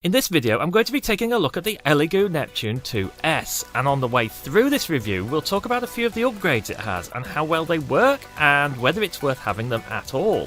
In this video, I'm going to be taking a look at the Elegoo Neptune 2S, and on the way through this review, we'll talk about a few of the upgrades it has and how well they work and whether it's worth having them at all.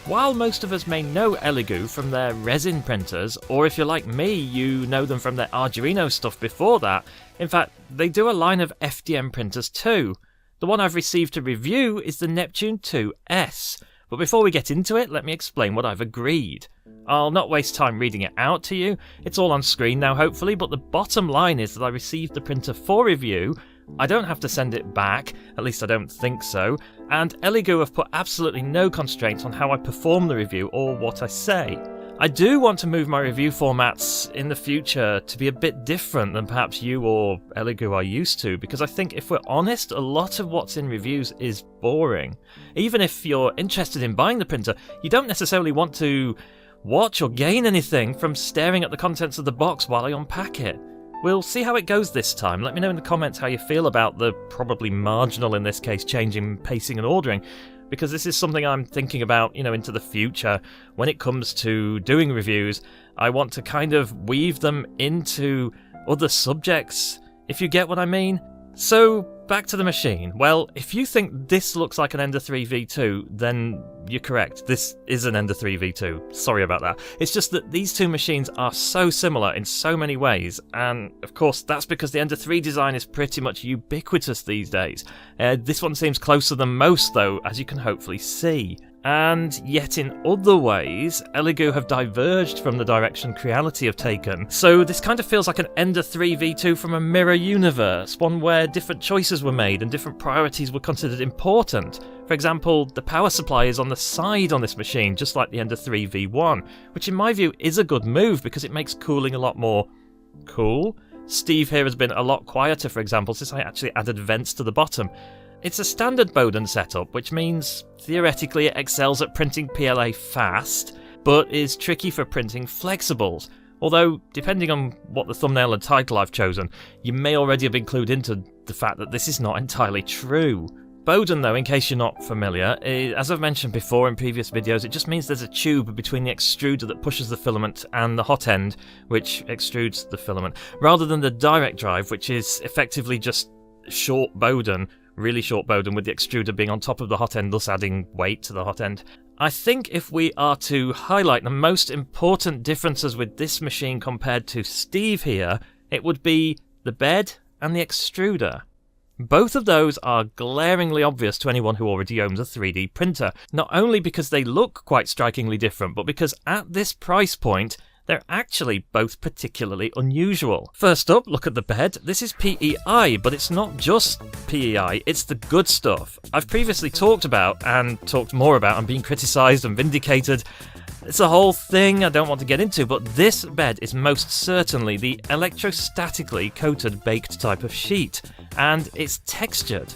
While most of us may know Elegoo from their resin printers, or if you're like me, you know them from their Arduino stuff before that, in fact, they do a line of FDM printers too. The one I've received to review is the Neptune 2S, but before we get into it, let me explain what I've agreed. I'll not waste time reading it out to you, it's all on screen now hopefully, but the bottom line is that I received the printer for review, I don't have to send it back, at least I don't think so, and Elegoo have put absolutely no constraints on how I perform the review or what I say. I do want to move my review formats in the future to be a bit different than perhaps you or Elegoo are used to, because I think if we're honest, a lot of what's in reviews is boring. Even if you're interested in buying the printer, you don't necessarily want to watch or gain anything from staring at the contents of the box while I unpack it. We'll see how it goes this time. Let me know in the comments how you feel about the probably marginal, in this case, change in pacing and ordering, because this is something I'm thinking about, into the future. When it comes to doing reviews, I want to kind of weave them into other subjects, if you get what I mean. So, back to the machine. Well, if you think this looks like an Ender 3 V2, then you're correct. This is an Ender 3 V2. Sorry about that. It's just that these two machines are so similar in so many ways, and of course that's because the Ender 3 design is pretty much ubiquitous these days. This one seems closer than most though, as you can hopefully see. And yet in other ways, Elegoo have diverged from the direction Creality have taken. So this kind of feels like an Ender 3 V2 from a mirror universe, one where different choices were made and different priorities were considered important. For example, the power supply is on the side on this machine, just like the Ender 3 V1, which in my view is a good move because it makes cooling a lot more cool. Steve here has been a lot quieter, for example, since I actually added vents to the bottom. It's a standard bowden setup, which means theoretically it excels at printing PLA fast, but is tricky for printing flexibles. Although, depending on what the thumbnail and title I've chosen, you may already have been clued into the fact that this is not entirely true. Bowden though, in case you're not familiar, as I've mentioned before in previous videos, it just means there's a tube between the extruder that pushes the filament and the hot end, which extrudes the filament, rather than the direct drive, which is effectively just short bowden, really short bowden with the extruder being on top of the hot end, thus adding weight to the hot end. I think if we are to highlight the most important differences with this machine compared to Steve here, it would be the bed and the extruder. Both of those are glaringly obvious to anyone who already owns a 3D printer, not only because they look quite strikingly different, but because at this price point, they're actually both particularly unusual. First up, look at the bed. This is PEI, but it's not just PEI, it's the good stuff. I've previously talked about, and talked more about, and been criticised and vindicated. It's a whole thing I don't want to get into, but this bed is most certainly the electrostatically coated baked type of sheet, and it's textured.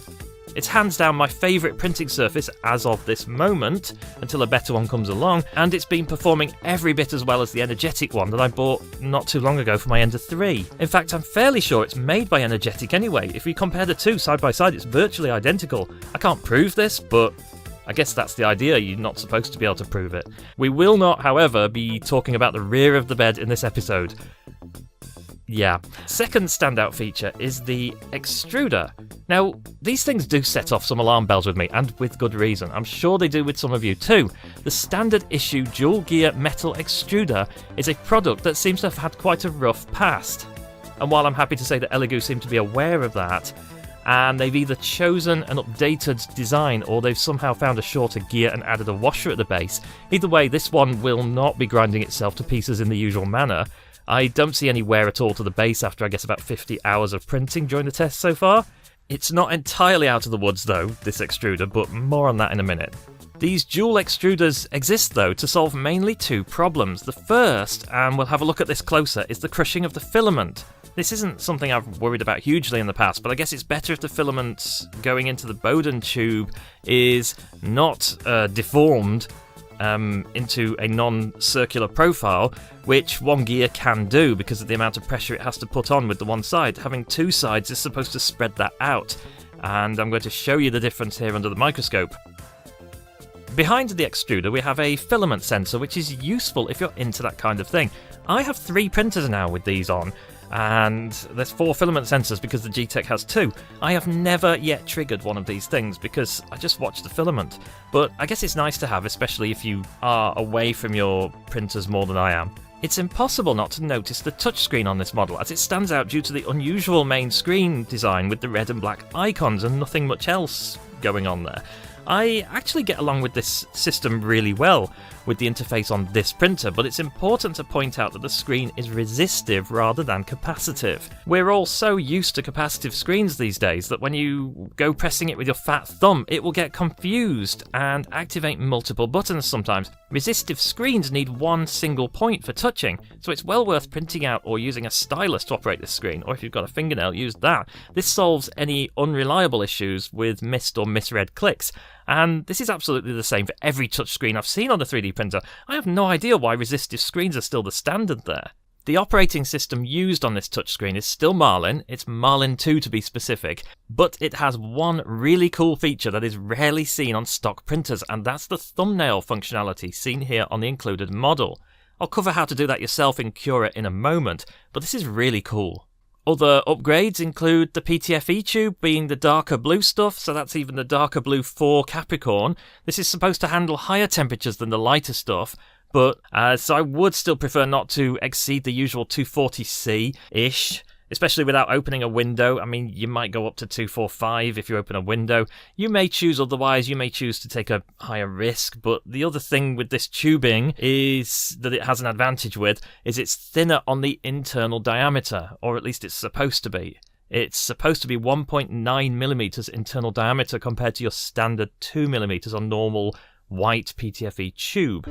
It's hands down my favourite printing surface as of this moment, until a better one comes along, and it's been performing every bit as well as the Energetic one that I bought not too long ago for my Ender 3. In fact, I'm fairly sure it's made by Energetic anyway. If we compare the two side by side, it's virtually identical. I can't prove this, but I guess that's the idea, you're not supposed to be able to prove it. We will not, however, be talking about the rear of the bed in this episode. Yeah. Second standout feature is the extruder. Now, these things do set off some alarm bells with me, and with good reason. I'm sure they do with some of you too. The standard issue dual gear metal extruder is a product that seems to have had quite a rough past. And while I'm happy to say that Elegoo seem to be aware of that, and they've either chosen an updated design or they've somehow found a shorter gear and added a washer at the base, either way, this one will not be grinding itself to pieces in the usual manner. I don't see any wear at all to the base after I guess about 50 hours of printing during the test so far. It's not entirely out of the woods though, this extruder, but more on that in a minute. These dual extruders exist though to solve mainly two problems. The first, and we'll have a look at this closer, is the crushing of the filament. This isn't something I've worried about hugely in the past, but I guess it's better if the filament going into the bowden tube is not deformed into a non-circular profile, which one gear can do because of the amount of pressure it has to put on with the one side. Having two sides is supposed to spread that out, and I'm going to show you the difference here under the microscope. Behind the extruder we have a filament sensor, which is useful if you're into that kind of thing. I have 3 printers now with these on, and there's 4 filament sensors because the G-Tech has 2. I have never yet triggered one of these things because I just watch the filament, but I guess it's nice to have, especially if you are away from your printers more than I am. It's impossible not to notice the touchscreen on this model, as it stands out due to the unusual main screen design with the red and black icons and nothing much else going on there. I actually get along with this system really well with the interface on this printer, but it's important to point out that the screen is resistive rather than capacitive. We're all so used to capacitive screens these days that when you go pressing it with your fat thumb, it will get confused and activate multiple buttons sometimes. Resistive screens need one single point for touching, so it's well worth printing out or using a stylus to operate this screen, or if you've got a fingernail, use that. This solves any unreliable issues with missed or misread clicks. And this is absolutely the same for every touchscreen I've seen on the 3D printer. I have no idea why resistive screens are still the standard there. The operating system used on this touchscreen is still Marlin, it's Marlin 2 to be specific, but it has one really cool feature that is rarely seen on stock printers, and that's the thumbnail functionality seen here on the included model. I'll cover how to do that yourself in Cura in a moment, but this is really cool. Other upgrades include the PTFE tube being the darker blue stuff, so that's even the darker blue for Capricorn. This is supposed to handle higher temperatures than the lighter stuff, but so I would still prefer not to exceed the usual 240C-ish, especially without opening a window. I mean, you might go up to 245 if you open a window. You may choose otherwise, you may choose to take a higher risk, but the other thing with this tubing is that it has an advantage with, is it's thinner on the internal diameter, or at least it's supposed to be. It's supposed to be 1.9mm internal diameter compared to your standard 2mm on normal white PTFE tube.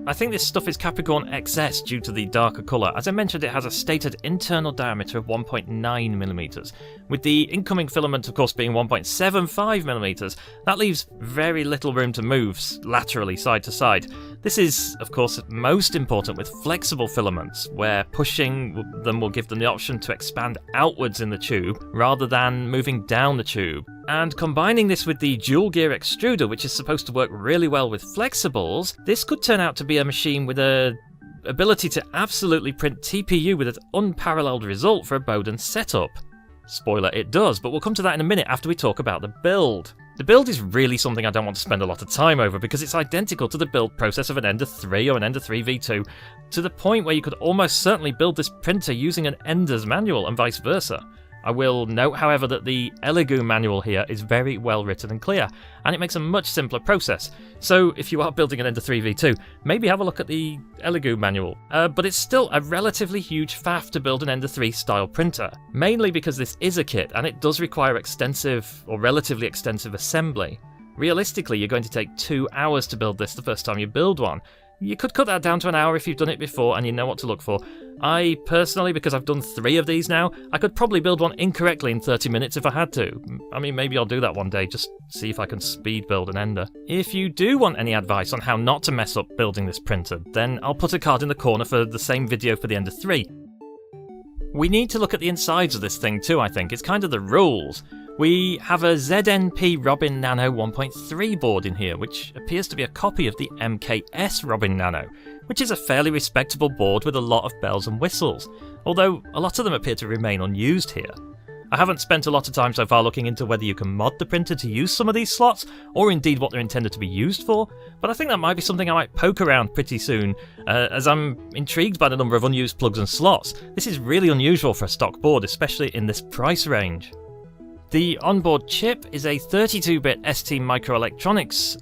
I think this stuff is Capricorn XS due to the darker colour. As I mentioned, it has a stated internal diameter of 1.9mm, with the incoming filament of course being 1.75mm. That leaves very little room to move laterally side to side. This is of course most important with flexible filaments, where pushing them will give them the option to expand outwards in the tube rather than moving down the tube. And combining this with the dual gear extruder, which is supposed to work really well with flexibles, this could turn out to be a machine with a ability to absolutely print TPU with an unparalleled result for a Bowden setup. Spoiler, it does, but we'll come to that in a minute after we talk about the build. The build is really something I don't want to spend a lot of time over because it's identical to the build process of an Ender 3 or an Ender 3 V2, to the point where you could almost certainly build this printer using an Ender's manual and vice versa. I will note, however, that the Elegoo manual here is very well written and clear, and it makes a much simpler process. So if you are building an Ender 3 V2, maybe have a look at the Elegoo manual. But it's still a relatively huge faff to build an Ender 3 style printer, mainly because this is a kit and it does require extensive, or relatively extensive assembly. Realistically, you're going to take 2 hours to build this the first time you build one. You could cut that down to an hour if you've done it before and you know what to look for. I personally, because I've done 3 of these now, I could probably build one incorrectly in 30 minutes if I had to. I mean, maybe I'll do that one day, just see if I can speed build an Ender. If you do want any advice on how not to mess up building this printer, then I'll put a card in the corner for the same video for the Ender 3. We need to look at the insides of this thing too, I think. It's kind of the rules. We have a ZNP Robin Nano 1.3 board in here, which appears to be a copy of the MKS Robin Nano, which is a fairly respectable board with a lot of bells and whistles, although a lot of them appear to remain unused here. I haven't spent a lot of time so far looking into whether you can mod the printer to use some of these slots, or indeed what they're intended to be used for, but I think that might be something I might poke around pretty soon, as I'm intrigued by the number of unused plugs and slots. This is really unusual for a stock board, especially in this price range. The onboard chip is a 32-bit ST Microelectronics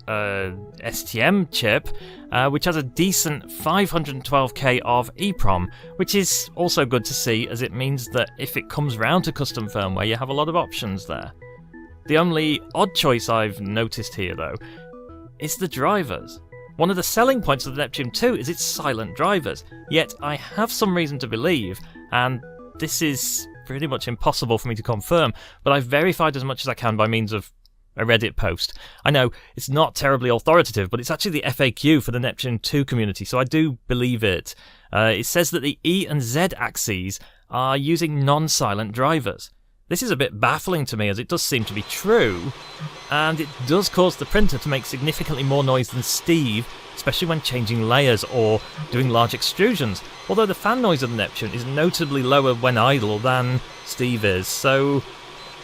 STM chip, which has a decent 512K of EEPROM, which is also good to see, as it means that if it comes round to custom firmware, you have a lot of options there. The only odd choice I've noticed here, though, is the drivers. One of the selling points of the Neptune 2 is its silent drivers, yet I have some reason to believe, and this is pretty much impossible for me to confirm, but I've verified as much as I can by means of a Reddit post. I know it's not terribly authoritative, but it's actually the FAQ for the Neptune 2 community, so I do believe it. It says that the E and Z axes are using non-silent drivers. This is a bit baffling to me, as it does seem to be true, and it does cause the printer to make significantly more noise than Steve, especially when changing layers or doing large extrusions, although the fan noise of the Neptune is notably lower when idle than Steve is, so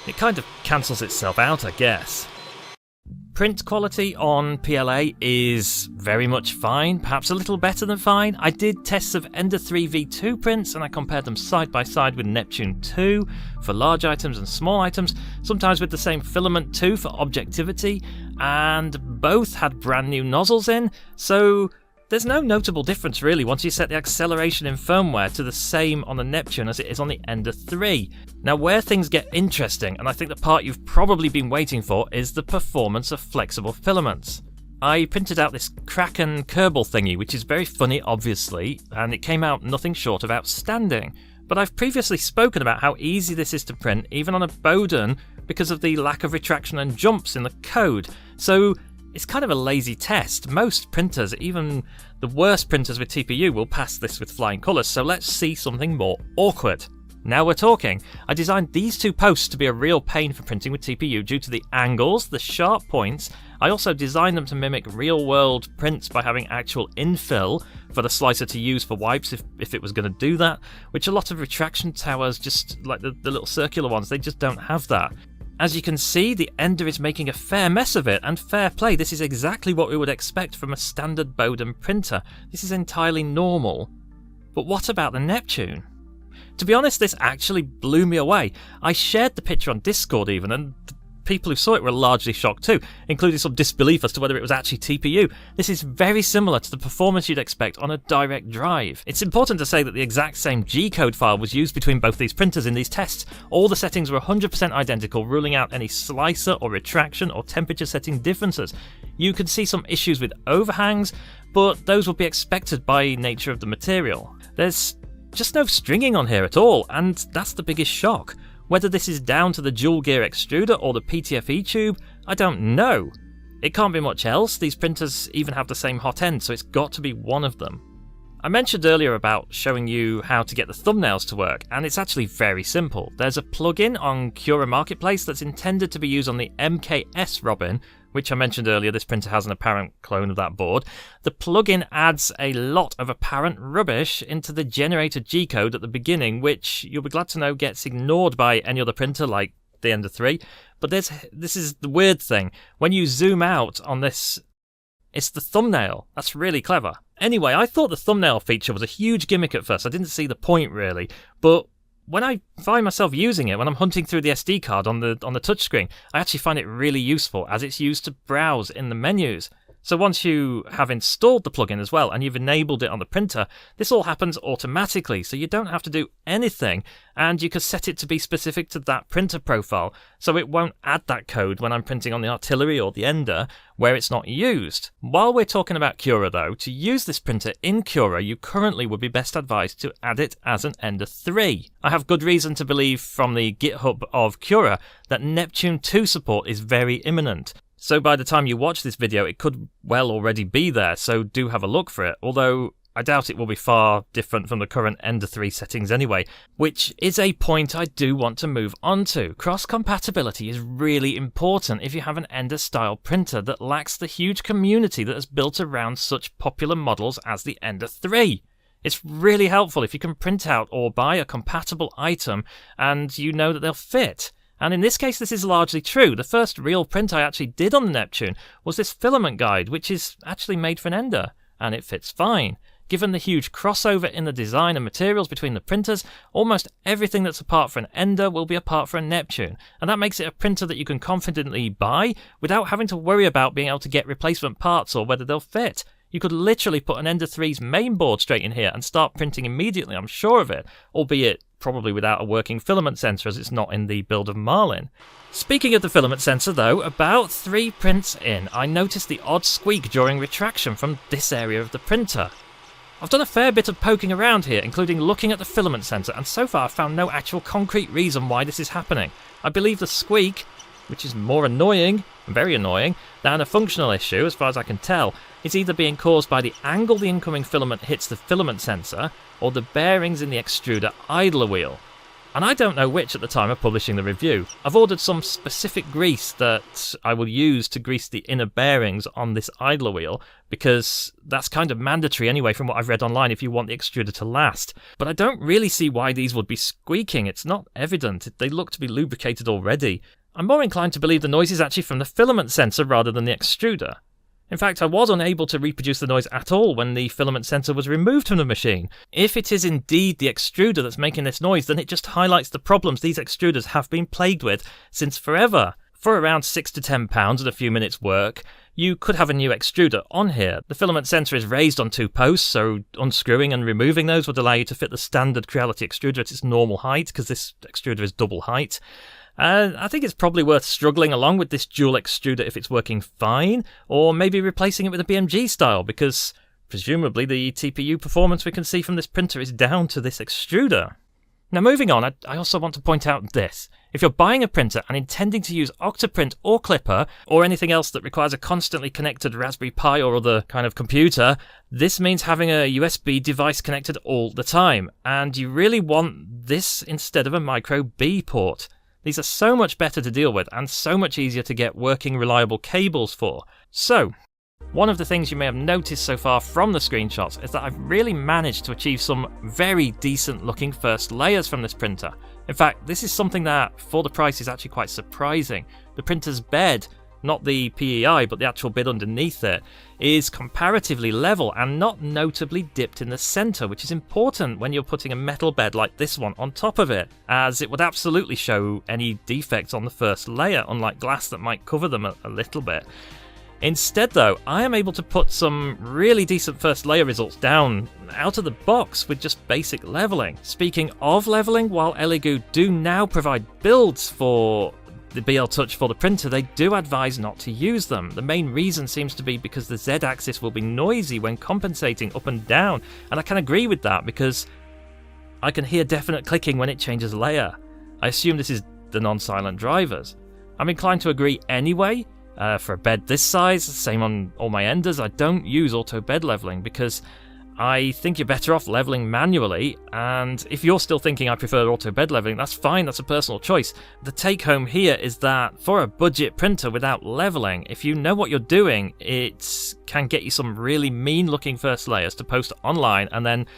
it kind of cancels itself out, I guess. Print quality on PLA is very much fine, perhaps a little better than fine. I did tests of Ender 3 V2 prints and I compared them side by side with Neptune 2 for large items and small items, sometimes with the same Filament 2 for objectivity, and both had brand new nozzles in, so there's no notable difference really once you set the acceleration in firmware to the same on the Neptune as it is on the Ender 3. Now where things get interesting, and I think the part you've probably been waiting for, is the performance of flexible filaments. I printed out this Kraken Kerbal thingy, which is very funny obviously, and it came out nothing short of outstanding. But I've previously spoken about how easy this is to print even on a bowden because of the lack of retraction and jumps in the code, so it's kind of a lazy test. Most printers, even the worst printers with TPU, will pass this with flying colours, so let's see something more awkward. Now we're talking. I designed these two posts to be a real pain for printing with TPU due to the angles, the sharp points. I also designed them to mimic real-world prints by having actual infill for the slicer to use for wipes if it was going to do that, which a lot of retraction towers, just like the little circular ones, they just don't have that. As you can see, the Ender is making a fair mess of it, and fair play, this is exactly what we would expect from a standard bowden printer. This is entirely normal. But what about the Neptune? To be honest, this actually blew me away. I shared the picture on Discord even, and the people who saw it were largely shocked too, including some disbelief as to whether it was actually TPU. This is very similar to the performance you'd expect on a direct drive. It's important to say that the exact same G-code file was used between both these printers in these tests. All the settings were 100% identical, ruling out any slicer or retraction or temperature setting differences. You could see some issues with overhangs, but those would be expected by nature of the material. There's just no stringing on here at all, and that's the biggest shock. Whether this is down to the dual gear extruder or the PTFE tube, I don't know. It can't be much else. These printers even have the same hot end, so it's got to be one of them. I mentioned earlier about showing you how to get the thumbnails to work, and it's actually very simple. There's a plugin on Cura Marketplace that's intended to be used on the MKS Robin, which I mentioned earlier. This printer has an apparent clone of that board. The plugin adds a lot of apparent rubbish into the generated G-code at the beginning, which you'll be glad to know gets ignored by any other printer like the Ender 3. But this is the weird thing. When you zoom out on this, it's the thumbnail. That's really clever. Anyway, I thought the thumbnail feature was a huge gimmick at first. I didn't see the point really, but when I find myself using it, when I'm hunting through the SD card on the touchscreen, I actually find it really useful as it's used to browse in the menus. So once you have installed the plugin as well and you've enabled it on the printer, this all happens automatically, so you don't have to do anything, and you can set it to be specific to that printer profile, so it won't add that code when I'm printing on the Artillery or the Ender where it's not used. While we're talking about Cura though, to use this printer in Cura, you currently would be best advised to add it as an Ender 3. I have good reason to believe from the GitHub of Cura that Neptune 2 support is very imminent. So by the time you watch this video, it could well already be there, so do have a look for it, although I doubt it will be far different from the current Ender 3 settings anyway, which is a point I do want to move on to. Cross-compatibility is really important if you have an Ender-style printer that lacks the huge community that has built around such popular models as the Ender 3. It's really helpful if you can print out or buy a compatible item and you know that they'll fit. And in this case, this is largely true. The first real print I actually did on the Neptune was this filament guide, which is actually made for an Ender, and it fits fine. Given the huge crossover in the design and materials between the printers, almost everything that's a part for an Ender will be a part for a Neptune, and that makes it a printer that you can confidently buy without having to worry about being able to get replacement parts or whether they'll fit. You could literally put an Ender 3's main board straight in here and start printing immediately, I'm sure of it, albeit probably without a working filament sensor as it's not in the build of Marlin. Speaking of the filament sensor though, about 3 prints in, I noticed the odd squeak during retraction from this area of the printer. I've done a fair bit of poking around here, including looking at the filament sensor, and so far I've found no actual concrete reason why this is happening. I believe the squeak, which is more annoying, very annoying, than a functional issue as far as I can tell, is either being caused by the angle the incoming filament hits the filament sensor, or the bearings in the extruder idler wheel. And I don't know which at the time of publishing the review. I've ordered some specific grease that I will use to grease the inner bearings on this idler wheel, because that's kind of mandatory anyway from what I've read online if you want the extruder to last. But I don't really see why these would be squeaking. It's not evident. They look to be lubricated already. I'm more inclined to believe the noise is actually from the filament sensor rather than the extruder. In fact, I was unable to reproduce the noise at all when the filament sensor was removed from the machine. If it is indeed the extruder that's making this noise, then it just highlights the problems these extruders have been plagued with since forever. For around £6 to £10 and a few minutes work, you could have a new extruder on here. The filament sensor is raised on 2 posts, so unscrewing and removing those would allow you to fit the standard Creality extruder at its normal height, because this extruder is double height. I think it's probably worth struggling along with this dual extruder if it's working fine, or maybe replacing it with a BMG style, because presumably the TPU performance we can see from this printer is down to this extruder. Now moving on, I also want to point out this. If you're buying a printer and intending to use Octoprint or Clipper, or anything else that requires a constantly connected Raspberry Pi or other kind of computer, this means having a USB device connected all the time, and you really want this instead of a micro B port. These are so much better to deal with and so much easier to get working reliable cables for. So, one of the things you may have noticed so far from the screenshots is that I've really managed to achieve some very decent looking first layers from this printer. In fact, this is something that, for the price, is actually quite surprising. The printer's bed, not the PEI but the actual bit underneath it, is comparatively level and not notably dipped in the centre, which is important when you're putting a metal bed like this one on top of it, as it would absolutely show any defects on the first layer, unlike glass that might cover them a little bit. Instead though, I am able to put some really decent first layer results down out of the box with just basic levelling. Speaking of levelling, while Elegoo do now provide builds for the BL Touch for the printer, they do advise not to use them. The main reason seems to be because the Z-axis will be noisy when compensating up and down, and I can agree with that because I can hear definite clicking when it changes layer. I assume this is the non-silent drivers. I'm inclined to agree anyway. For a bed this size, same on all my enders, I don't use auto bed leveling because I think you're better off leveling manually, and if you're still thinking I prefer auto bed leveling, that's fine, that's a personal choice. The take home here is that for a budget printer without leveling, if you know what you're doing, it can get you some really mean looking first layers to post online and then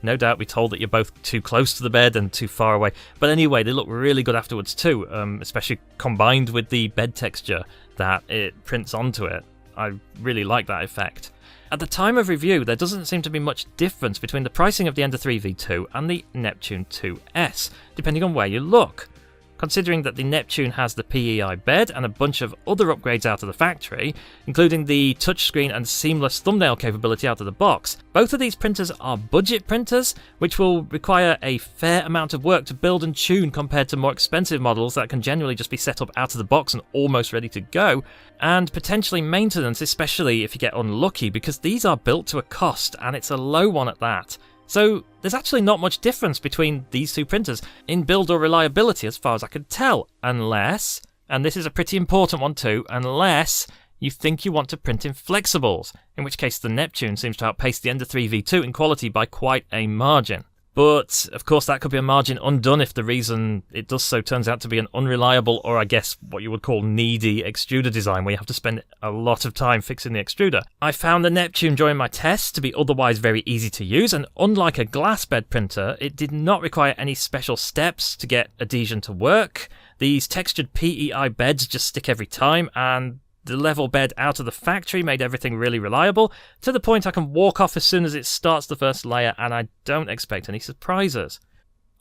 no doubt be told that you're both too close to the bed and too far away. But anyway, they look really good afterwards too, especially combined with the bed texture that it prints onto it. I really like that effect. At the time of review, there doesn't seem to be much difference between the pricing of the Ender 3 V2 and the Neptune 2S, depending on where you look. Considering that the Neptune has the PEI bed and a bunch of other upgrades out of the factory, including the touchscreen and seamless thumbnail capability out of the box, both of these printers are budget printers, which will require a fair amount of work to build and tune compared to more expensive models that can generally just be set up out of the box and almost ready to go, and potentially maintenance, especially if you get unlucky, because these are built to a cost and it's a low one at that. So there's actually not much difference between these two printers in build or reliability as far as I can tell, unless, and this is a pretty important one too, unless you think you want to print in flexibles, in which case the Neptune seems to outpace the Ender 3 V2 in quality by quite a margin. But, of course, that could be a margin undone if the reason it does so turns out to be an unreliable, or I guess what you would call needy extruder design, where you have to spend a lot of time fixing the extruder. I found the Neptune during my tests to be otherwise very easy to use, and unlike a glass bed printer, it did not require any special steps to get adhesion to work. These textured PEI beds just stick every time, and the level bed out of the factory made everything really reliable, to the point I can walk off as soon as it starts the first layer and I don't expect any surprises.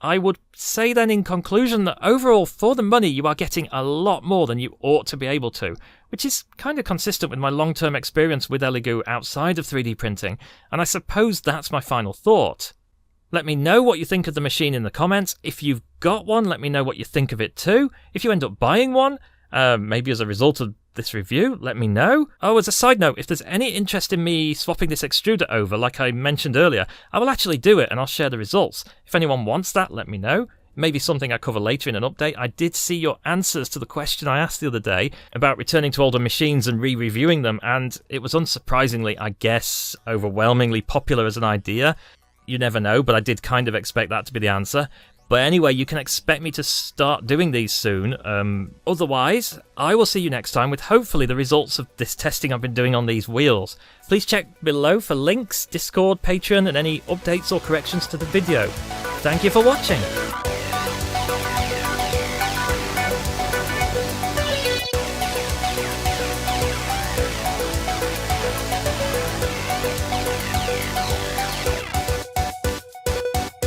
I would say then in conclusion that overall for the money you are getting a lot more than you ought to be able to, which is kind of consistent with my long-term experience with Elegoo outside of 3D printing, and I suppose that's my final thought. Let me know what you think of the machine in the comments. If you've got one, let me know what you think of it too. If you end up buying one, maybe as a result of this review, let me know. Oh, as a side note, if there's any interest in me swapping this extruder over, like I mentioned earlier, I will actually do it and I'll share the results. If anyone wants that, let me know. Maybe something I cover later in an update. I did see your answers to the question I asked the other day about returning to older machines and re-reviewing them, and it was unsurprisingly, I guess, overwhelmingly popular as an idea. You never know, but I did kind of expect that to be the answer. But anyway, you can expect me to start doing these soon. Otherwise, I will see you next time with hopefully the results of this testing I've been doing on these wheels. Please check below for links, Discord, Patreon, and any updates or corrections to the video. Thank you for watching.